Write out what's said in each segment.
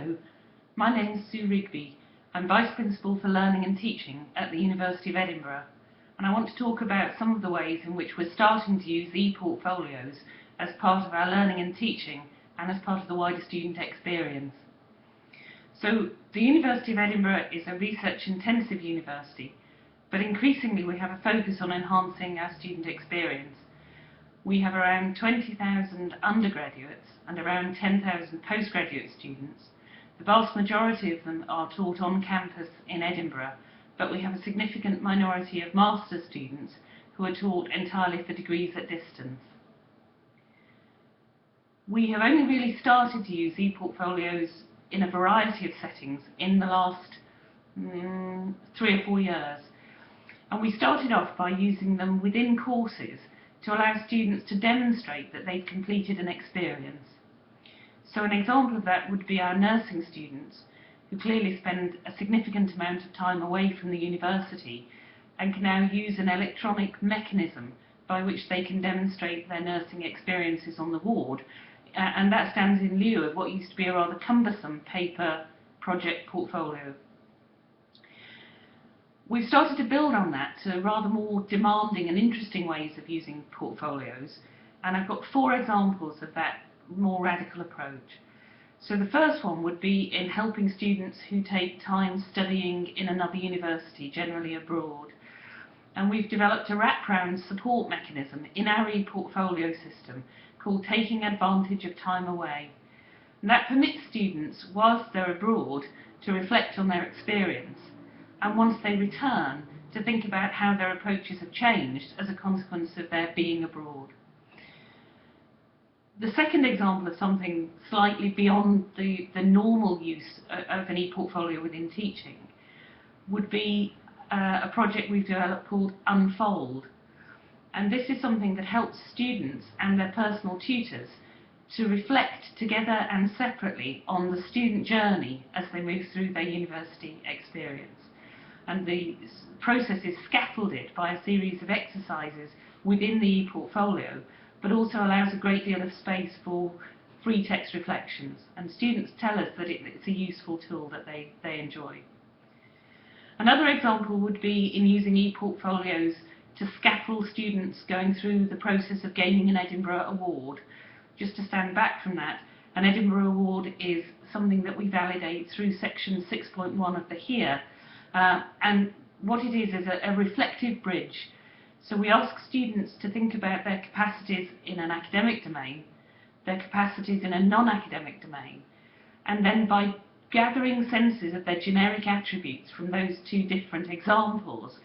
Hello, my name is Sue Rigby. I'm Vice Principal for Learning and Teaching at the University of Edinburgh, and I want to talk about some of the ways in which we're starting to use e-portfolios as part of our learning and teaching and as part of the wider student experience. So the University of Edinburgh is a research-intensive university, but increasingly we have a focus on enhancing our student experience. We have around 20,000 undergraduates and around 10,000 postgraduate students. The vast majority of them are taught on campus in Edinburgh, but we have a significant minority of master's students who are taught entirely for degrees at distance. We have only really started to use e-portfolios in a variety of settings in the last 3 or 4 years. And we started off by using them within courses to allow students to demonstrate that they've completed an experience. So an example of that would be our nursing students, who clearly spend a significant amount of time away from the university and can now use an electronic mechanism by which they can demonstrate their nursing experiences on the ward, and that stands in lieu of what used to be a rather cumbersome paper project portfolio. We've started to build on that to rather more demanding and interesting ways of using portfolios, and I've got 4 examples of that more radical approach. So the first one would be in helping students who take time studying in another university, generally abroad. And we've developed a wraparound support mechanism in our e-portfolio system called Taking Advantage of Time Away. And that permits students, whilst they're abroad, to reflect on their experience, and once they return, to think about how their approaches have changed as a consequence of their being abroad. The second example of something slightly beyond the normal use of an e-portfolio within teaching would be a project we've developed called Unfold. And this is something that helps students and their personal tutors to reflect together and separately on the student journey as they move through their university experience. And the process is scaffolded by a series of exercises within the e-portfolio, but also allows a great deal of space for free text reflections, and students tell us that it's a useful tool that they enjoy. Another example would be in using e-portfolios to scaffold students going through the process of gaining an Edinburgh Award. Just to stand back from that, an Edinburgh Award is something that we validate through section 6.1 of the HERE, and what it is a reflective bridge. So we ask students to think about their capacities in an academic domain, their capacities in a non-academic domain, and then by gathering senses of their generic attributes from those 2 different examples,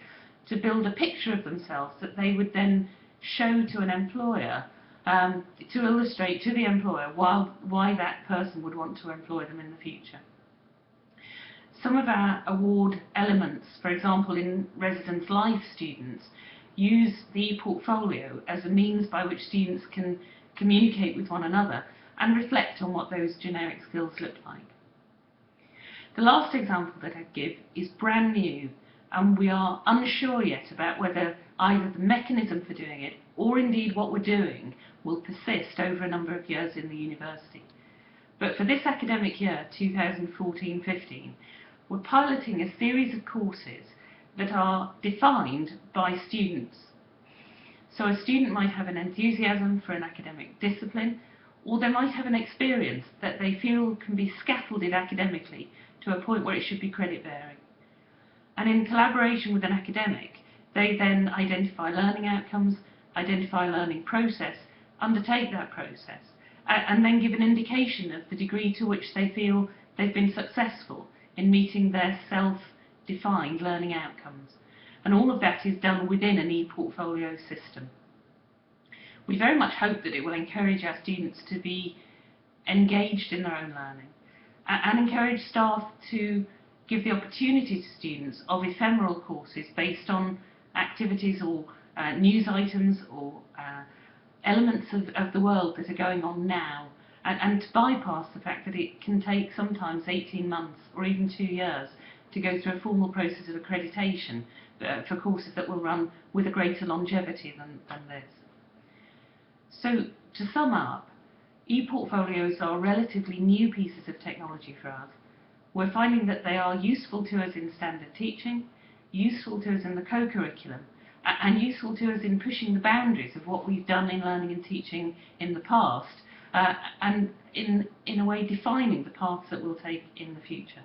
to build a picture of themselves that they would then show to an employer, to illustrate to the employer why that person would want to employ them in the future. Some of our award elements, for example in residence life students, use the e-portfolio as a means by which students can communicate with one another and reflect on what those generic skills look like. The last example that I'd give is brand new, and we are unsure yet about whether either the mechanism for doing it or indeed what we're doing will persist over a number of years in the university. But for this academic year, 2014-15, we're piloting a series of courses that are defined by students. So a student might have an enthusiasm for an academic discipline, or they might have an experience that they feel can be scaffolded academically to a point where it should be credit-bearing. And in collaboration with an academic, they then identify learning outcomes, identify a learning process, undertake that process, and then give an indication of the degree to which they feel they've been successful in meeting their self-defined learning outcomes. And all of that is done within an e-portfolio system. We very much hope that it will encourage our students to be engaged in their own learning, and encourage staff to give the opportunity to students of ephemeral courses based on activities or news items or elements of the world that are going on now, and to bypass the fact that it can take sometimes 18 months or even 2 years to go through a formal process of accreditation for courses that will run with a greater longevity than this. So, to sum up, e-portfolios are relatively new pieces of technology for us. We're finding that they are useful to us in standard teaching, useful to us in the co-curriculum, and useful to us in pushing the boundaries of what we've done in learning and teaching in the past, and in a way defining the paths that we'll take in the future.